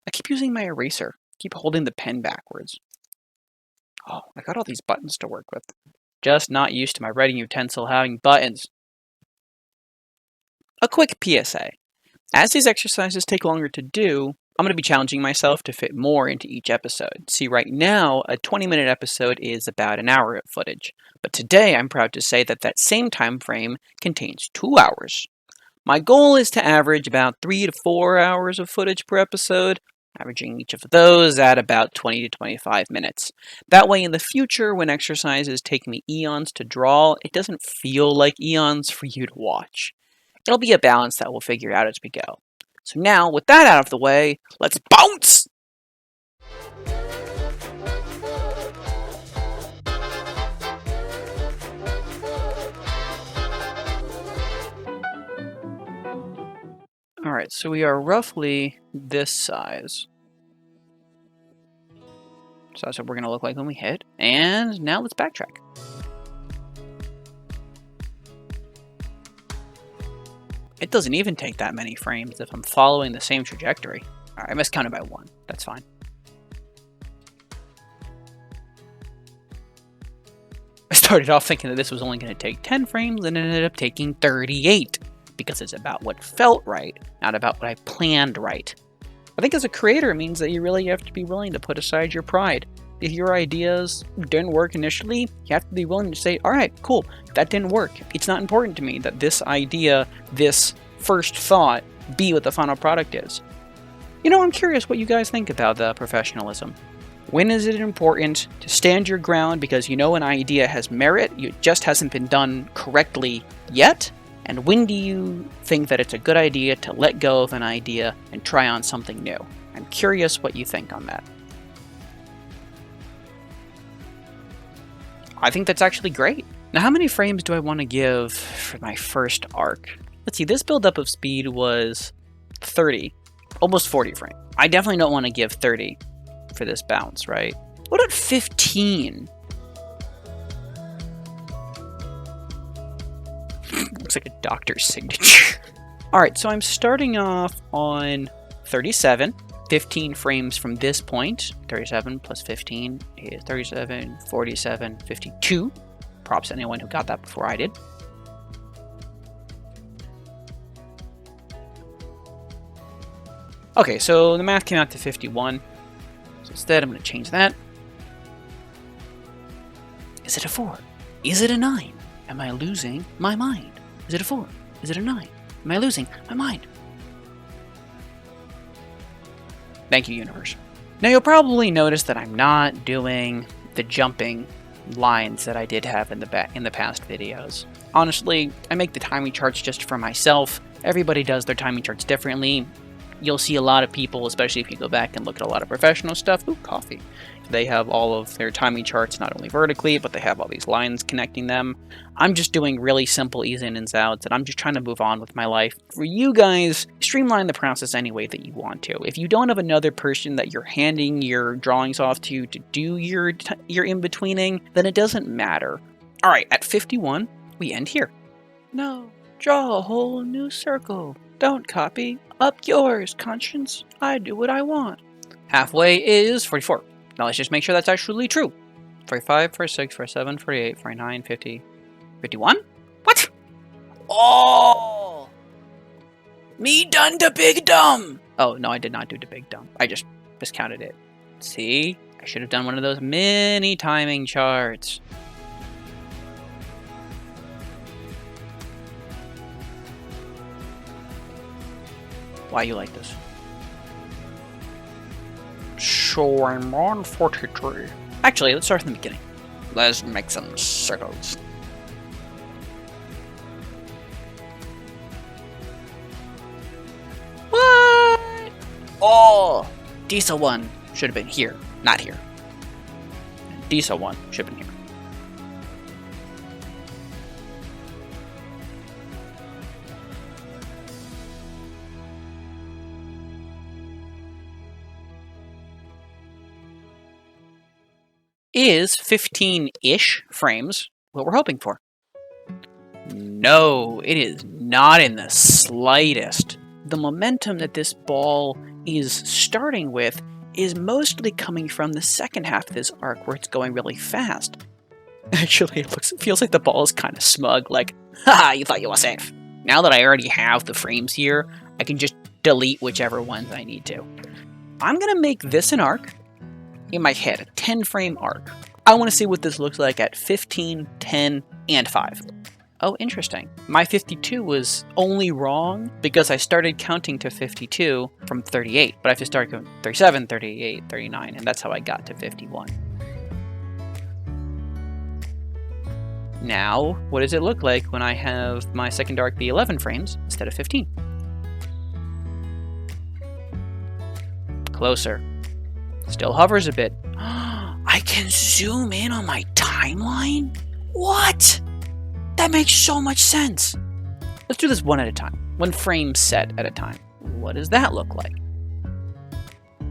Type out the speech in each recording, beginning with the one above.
I keep using my eraser. Keep holding the pen backwards. Oh, I got all these buttons to work with. Just not used to my writing utensil having buttons. A quick PSA. As these exercises take longer to do, I'm going to be challenging myself to fit more into each episode. See, right now, a 20-minute episode is about an hour of footage. But today, I'm proud to say that that same time frame contains 2 hours. My goal is to average about 3 to 4 hours of footage per episode, averaging each of those at about 20 to 25 minutes. That way, in the future, when exercises take me eons to draw, it doesn't feel like eons for you to watch. It'll be a balance that we'll figure out as we go. So now, with that out of the way, let's bounce! Alright, so we are roughly this size. So that's what we're going to look like when we hit. And now let's backtrack. It doesn't even take that many frames if I'm following the same trajectory. Alright, I miscounted by 1. That's fine. I started off thinking that this was only going to take 10 frames and it ended up taking 38. Because it's about what felt right, not about what I planned right. I think as a creator, it means that you really have to be willing to put aside your pride. If your ideas didn't work initially, you have to be willing to say, alright, cool, that didn't work. It's not important to me that this idea, this first thought, be what the final product is. You know, I'm curious what you guys think about the professionalism. When is it important to stand your ground because you know an idea has merit, it just hasn't been done correctly yet? And when do you think that it's a good idea to let go of an idea and try on something new? I'm curious what you think on that. I think that's actually great. Now, how many frames do I want to give for my first arc? Let's see, this build-up of speed was 30, almost 40 frames. I definitely don't want to give 30 for this bounce, right? What about 15? Looks like a doctor's signature. Alright, so I'm starting off on 37. 15 frames from this point. 37 plus 15 is 37, 47, 52. Props to anyone who got that before I did. Okay, so the math came out to 51. So instead, I'm going to change that. Is it a 4? Is it a 9? Am I losing my mind? Is it a 4? Is it a 9? Am I losing my mind? Thank you, universe. Now you'll probably notice that I'm not doing the jumping lines that I did have in the past videos. Honestly, I make the timing charts just for myself. Everybody does their timing charts differently. You'll see a lot of people, especially if you go back and look at a lot of professional stuff. Ooh, coffee. They have all of their timing charts not only vertically, but they have all these lines connecting them. I'm just doing really simple ease in and outs, and I'm just trying to move on with my life. For you guys, streamline the process any way that you want to. If you don't have another person that you're handing your drawings off to do your in-betweening, then it doesn't matter. Alright, at 51, we end here. No, draw a whole new circle. Don't copy. Up yours, conscience. I do what I want. Halfway is 44. Now let's just make sure that's actually true. 45, 46, 47, 48, 49, 50, 51? What? Oh! Me done the big dumb! Oh, no, I did not do the big dumb. I just miscounted it. See? I should have done one of those mini timing charts. Why you like this? So I'm on 43. Actually, let's start from the beginning. Let's make some circles. What? Oh! Diesel 1 should have been here, not here. Diesel 1 should have been here. Is 15-ish frames what we're hoping for? No, it is not in the slightest. The momentum that this ball is starting with is mostly coming from the second half of this arc where it's going really fast. Actually, it feels like the ball is kind of smug, like, haha, you thought you were safe. Now that I already have the frames here, I can just delete whichever ones I need to. I'm going to make this an arc in my head, a 10-frame arc. I want to see what this looks like at 15, 10, and 5. Oh, interesting. My 52 was only wrong because I started counting to 52 from 38, but I have to start going 37, 38, 39, and that's how I got to 51. Now, what does it look like when I have my second arc be 11 frames instead of 15? Closer. Still hovers a bit. I can zoom in on my timeline? What? That makes so much sense. Let's do this one at a time. One frame set at a time. What does that look like?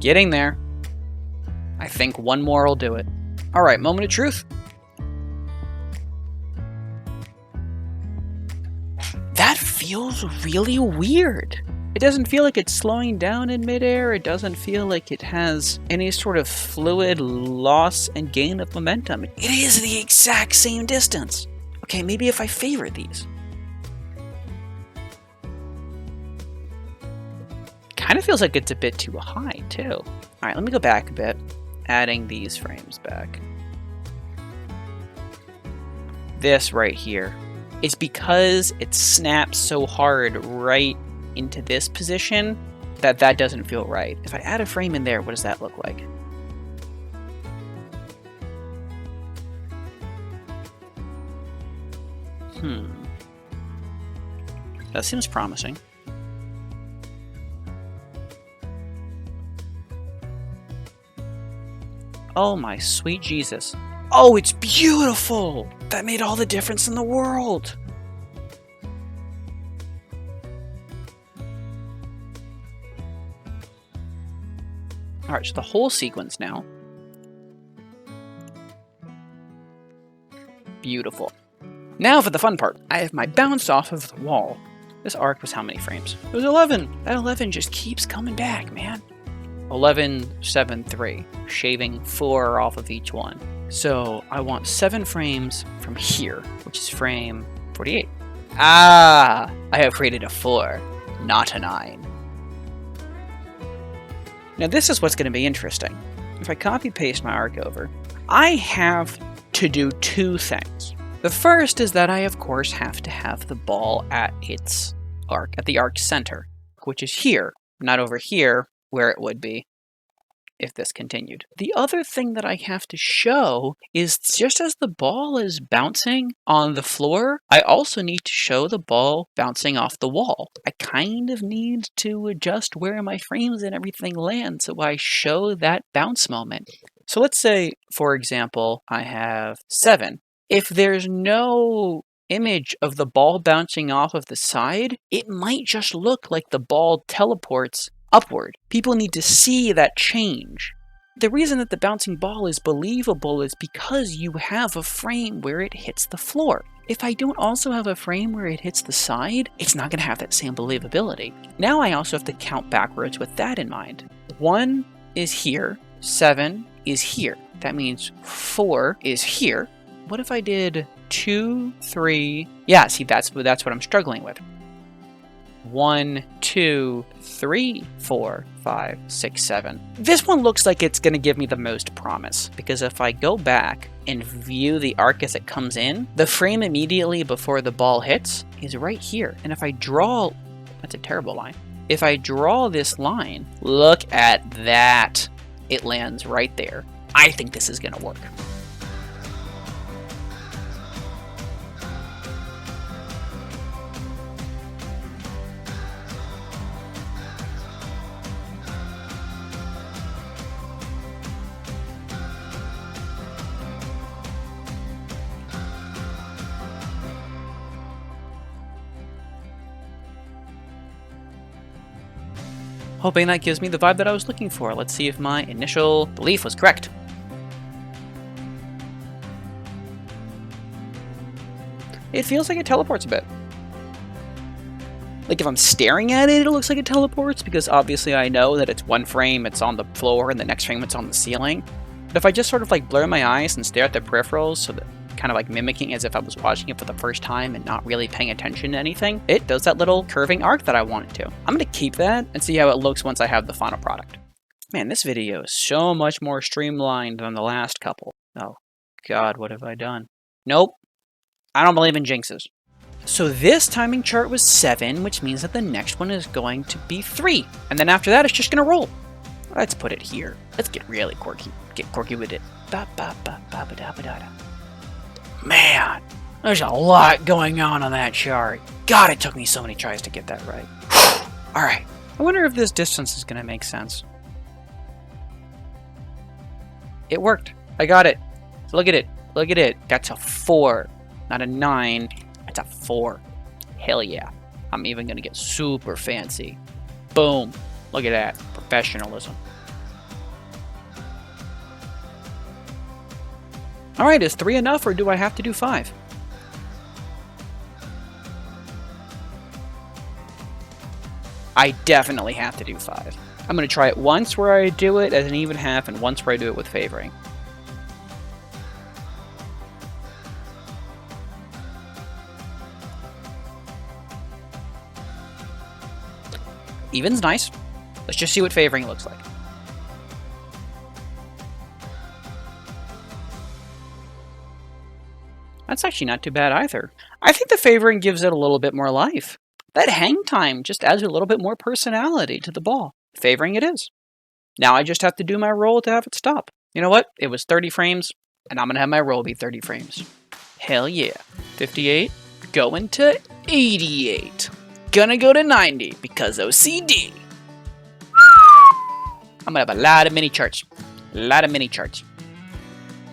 Getting there. I think one more will do it. All right, moment of truth. That feels really weird. It doesn't feel like it's slowing down in midair. It doesn't feel like it has any sort of fluid loss and gain of momentum. It is the exact same distance. Okay, maybe if I favor these. Kind of feels like it's a bit too high, too. All right, let me go back a bit, adding these frames back. This right here is because it snaps so hard right into this position that doesn't feel right. If I add a frame in there, what does that look like? That seems promising. Oh my sweet Jesus. Oh, it's beautiful! That made all the difference in the world! Alright, so the whole sequence now. Beautiful. Now for the fun part. I have my bounce off of the wall. This arc was how many frames? It was 11! That 11 just keeps coming back, man. 11, 7, 3. Shaving 4 off of each one. So I want 7 frames from here, which is frame 48. Ah! I have created a 4, not a 9. Now this is what's going to be interesting. If I copy-paste my arc over, I have to do 2 things. The first is that I, of course, have to have the ball at its arc, at the arc center, which is here, not over here, where it would be if this continued. The other thing that I have to show is just as the ball is bouncing on the floor, I also need to show the ball bouncing off the wall. I kind of need to adjust where my frames and everything land so I show that bounce moment. So let's say, for example, I have 7. If there's no image of the ball bouncing off of the side, it might just look like the ball teleports upward. People need to see that change. The reason that the bouncing ball is believable is because you have a frame where it hits the floor. If I don't also have a frame where it hits the side, it's not going to have that same believability. Now I also have to count backwards with that in mind. 1 is here, 7 is here. That means 4 is here. What if I did 2, 3? Yeah, see, that's what I'm struggling with. 1, 2, 3, 4, 5, 6, 7. This one looks like it's going to give me the most promise, because if I go back and view the arc as it comes in, the frame immediately before the ball hits is right here. And if I draw, that's a terrible line. If I draw this line, look at that. It lands right there. I think this is going to work. Hoping that gives me the vibe that I was looking for. Let's see if my initial belief was correct. It feels like it teleports a bit. Like if I'm staring at it, it looks like it teleports because obviously I know that it's one frame, it's on the floor, and the next frame it's on the ceiling. But if I just sort of like blur my eyes and stare at the peripherals, so that kind of like mimicking as if I was watching it for the first time and not really paying attention to anything, it does that little curving arc that I want it to. I'm going to keep that and see how it looks once I have the final product. Man, this video is so much more streamlined than the last couple. Oh, God, what have I done? Nope. I don't believe in jinxes. So this timing chart was 7, which means that the next one is going to be 3. And then after that, it's just going to roll. Let's put it here. Let's get really quirky. Get quirky with it. Man, there's a lot going on that chart. God, it took me so many tries to get that right. Alright, I wonder if this distance is going to make sense. It worked. I got it. Look at it. Look at it. That's a 4, not a 9. It's a 4. Hell yeah. I'm even going to get super fancy. Boom. Look at that. Professionalism. Alright, is 3 enough or do I have to do 5? I definitely have to do 5. I'm going to try it once where I do it as an even half and once where I do it with favoring. Even's nice. Let's just see what favoring looks like. That's actually not too bad either. I think the favoring gives it a little bit more life. That hang time just adds a little bit more personality to the ball. Favoring it is. Now I just have to do my roll to have it stop. You know what? It was 30 frames, and I'm going to have my roll be 30 frames. Hell yeah. 58, going to 88. Gonna go to 90 because OCD. I'm gonna have a lot of mini charts. A lot of mini charts.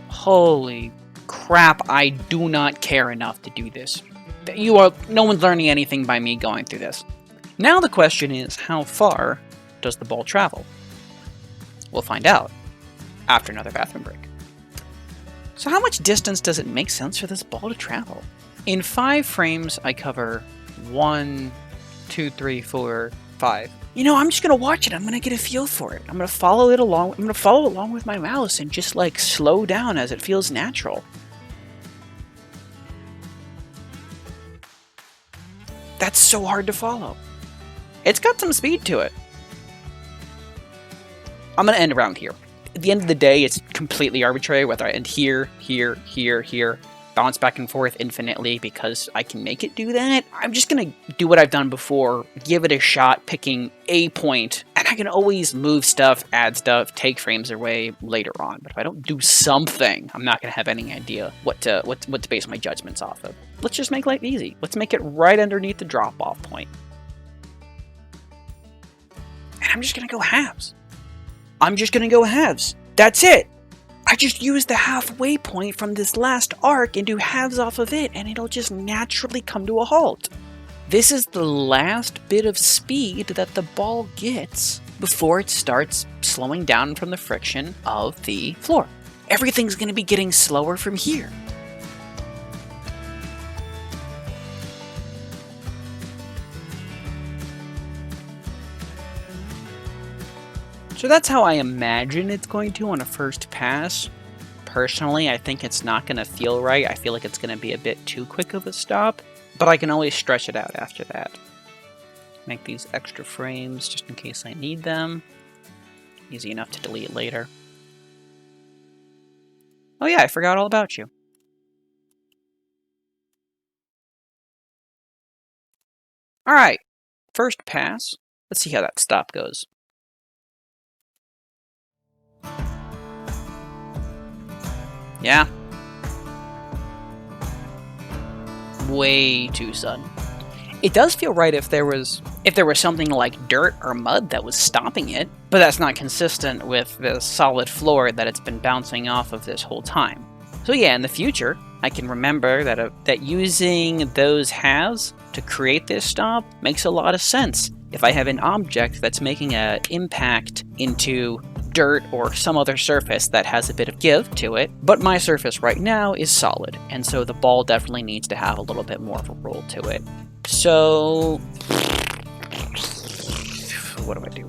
Holy crap, I do not care enough to do this. No one's learning anything by me going through this. Now the question is, how far does the ball travel? We'll find out after another bathroom break. So how much distance does it make sense for this ball to travel? In 5 frames, I cover 1, 2, 3, 4, 5. You know, I'm just gonna watch it. I'm gonna get a feel for it. I'm gonna follow it along. I'm gonna follow along with my mouse and just like slow down as it feels natural. That's so hard to follow. It's got some speed to it. I'm gonna end around here. At the end of the day, it's completely arbitrary whether I end here, here, here, here, bounce back and forth infinitely because I can make it do that. I'm just gonna do what I've done before, give it a shot, picking a point, and I can always move stuff, add stuff, take frames away later on. But if I don't do something, I'm not gonna have any idea what to base my judgments off of. Let's just make life easy. Let's make it right underneath the drop-off point. And I'm just gonna go halves. I'm just gonna go halves. That's it. I just use the halfway point from this last arc and do halves off of it, and it'll just naturally come to a halt. This is the last bit of speed that the ball gets before it starts slowing down from the friction of the floor. Everything's going to be getting slower from here. So that's how I imagine it's going to on a first pass. Personally, I think it's not going to feel right. I feel like it's going to be a bit too quick of a stop, but I can always stretch it out after that. Make these extra frames just in case I need them. Easy enough to delete later. Oh yeah, I forgot all about you. Alright, first pass. Let's see how that stop goes. Yeah. Way too sudden. It does feel right if there was something like dirt or mud that was stopping it, but that's not consistent with the solid floor that it's been bouncing off of this whole time. So yeah, in the future, I can remember that using those halves to create this stop makes a lot of sense. If I have an object that's making an impact into dirt or some other surface that has a bit of give to it, but my surface right now is solid, and so the ball definitely needs to have a little bit more of a roll to it. So what do I do?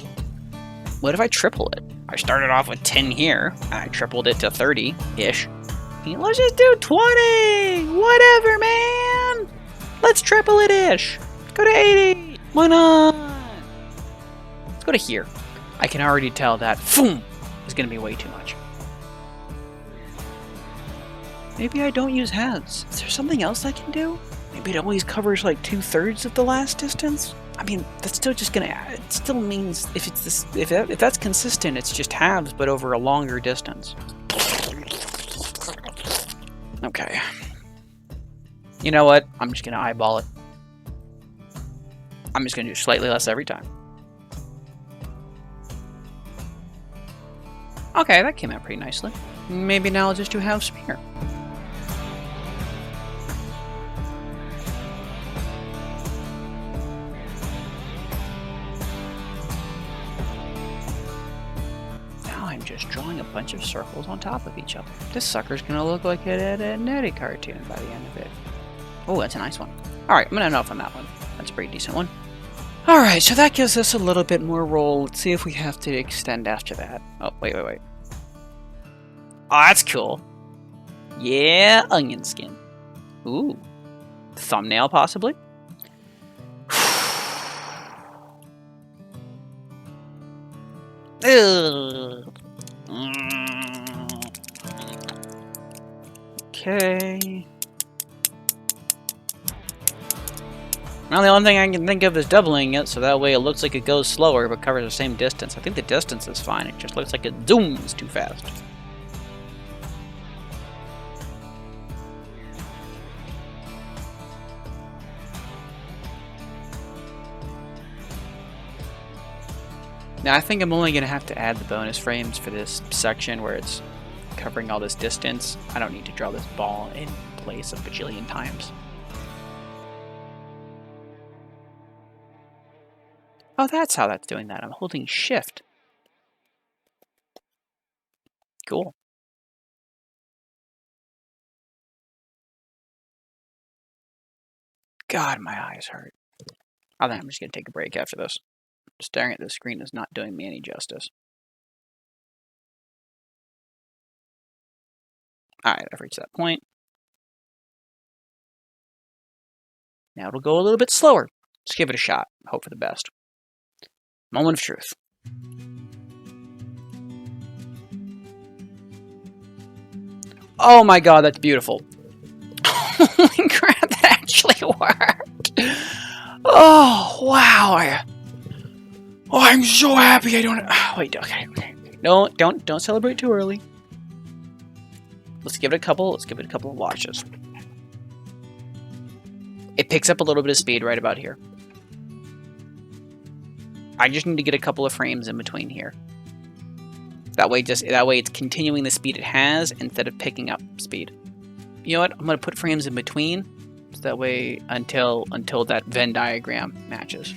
What if I triple it? I started off with 10 here, and I tripled it to 30-ish. Let's just do 20! Whatever, man! Let's triple it-ish! Go to 80! Why not? Let's go to here. I can already tell that, boom, is going to be way too much. Maybe I don't use halves. Is there something else I can do? Maybe it always covers like 2/3 of the last distance? I mean, that's still just gonna, it still means if it's this, if that's consistent, it's just halves, but over a longer distance. Okay. You know what? I'm just gonna eyeball it. I'm just gonna do slightly less every time. Okay, that came out pretty nicely. Maybe now I'll just do halves from here. Just drawing a bunch of circles on top of each other. This sucker's gonna look like a Nettie cartoon by the end of it. Oh, that's a nice one. Alright, I'm gonna end off on that one. That's a pretty decent one. Alright, so that gives us a little bit more roll. Let's see if we have to extend after that. Oh, wait. Oh, that's cool. Yeah, onion skin. Ooh. Thumbnail, possibly? Ugh. Okay. Well, the only thing I can think of is doubling it, so that way it looks like it goes slower but covers the same distance. I think the distance is fine, it just looks like it zooms too fast. Now, I think I'm only going to have to add the bonus frames for this section where it's covering all this distance. I don't need to draw this ball in place a bajillion times. Oh, that's how that's doing that. I'm holding shift. Cool. God, my eyes hurt. I think I'm just going to take a break after this. Staring at the screen is not doing me any justice. Alright, I've reached that point. Now it'll go a little bit slower. Let's give it a shot. Hope for the best. Moment of truth. Oh my god, that's beautiful. Holy crap, that actually worked. Oh, wow. Oh, I'm so happy I don't... wait, okay. Don't celebrate too early. Let's give it a couple of washes. It picks up a little bit of speed right about here. I just need to get a couple of frames in between here. That way it's continuing the speed it has instead of picking up speed. You know what? I'm gonna put frames in between, so that way until that Venn diagram matches.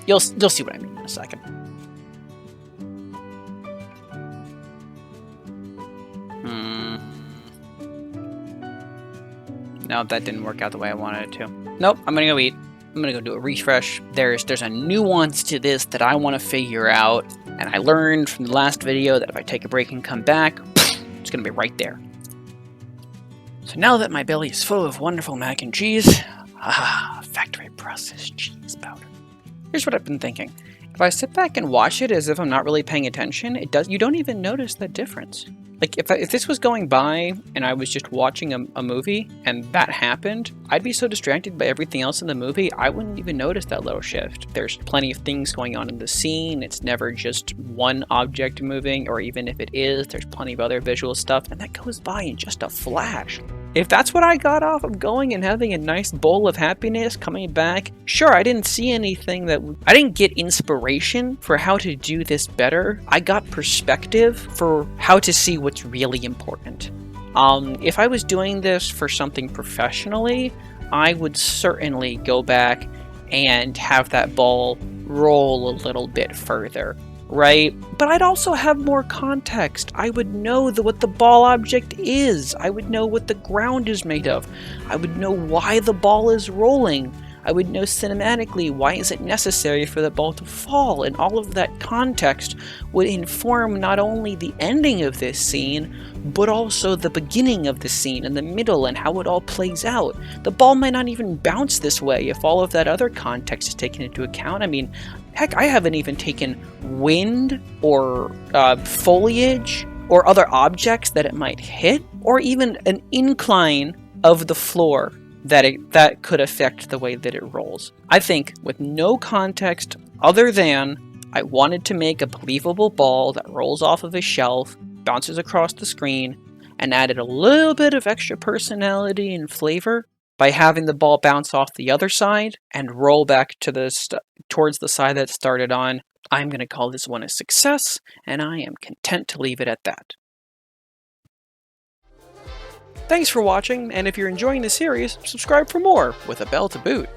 You'll see what I mean in a second. No, that didn't work out the way I wanted it to. Nope, I'm gonna go eat. I'm gonna go do a refresh. There's a nuance to this that I want to figure out, and I learned from the last video that if I take a break and come back, it's gonna be right there. So now that my belly is full of wonderful mac and cheese, factory processed cheese powder. Here's what I've been thinking. If I sit back and watch it as if I'm not really paying attention, you don't even notice the difference. Like, if this was going by and I was just watching a movie and that happened, I'd be so distracted by everything else in the movie, I wouldn't even notice that little shift. There's plenty of things going on in the scene. It's never just one object moving, or even if it is, there's plenty of other visual stuff, and that goes by in just a flash. If that's what I got off of going and having a nice bowl of happiness coming back, sure, I didn't see anything I didn't get inspiration for how to do this better. I got perspective for how to see what's really important. If I was doing this for something professionally, I would certainly go back and have that ball roll a little bit further, right? But I'd also have more context. I would know what the ball object is. I would know what the ground is made of. I would know why the ball is rolling. I would know cinematically why is it necessary for the ball to fall, and all of that context would inform not only the ending of this scene, but also the beginning of the scene and the middle and how it all plays out. The ball might not even bounce this way if all of that other context is taken into account. I mean, heck, I haven't even taken wind or foliage or other objects that it might hit, or even an incline of the floor that could affect the way that it rolls. I think with no context other than I wanted to make a believable ball that rolls off of a shelf, bounces across the screen, and added a little bit of extra personality and flavor by having the ball bounce off the other side and roll back to towards the side that started on. I'm going to call this one a success, and I am content to leave it at that. Thanks for watching, and if you're enjoying the series, subscribe for more, with a bell to boot.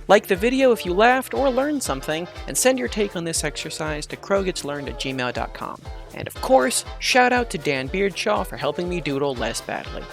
Like the video if you laughed or learned something, and send your take on this exercise to crowgetslearned@gmail.com. And of course, shout out to Dan Beardshaw for helping me doodle less badly.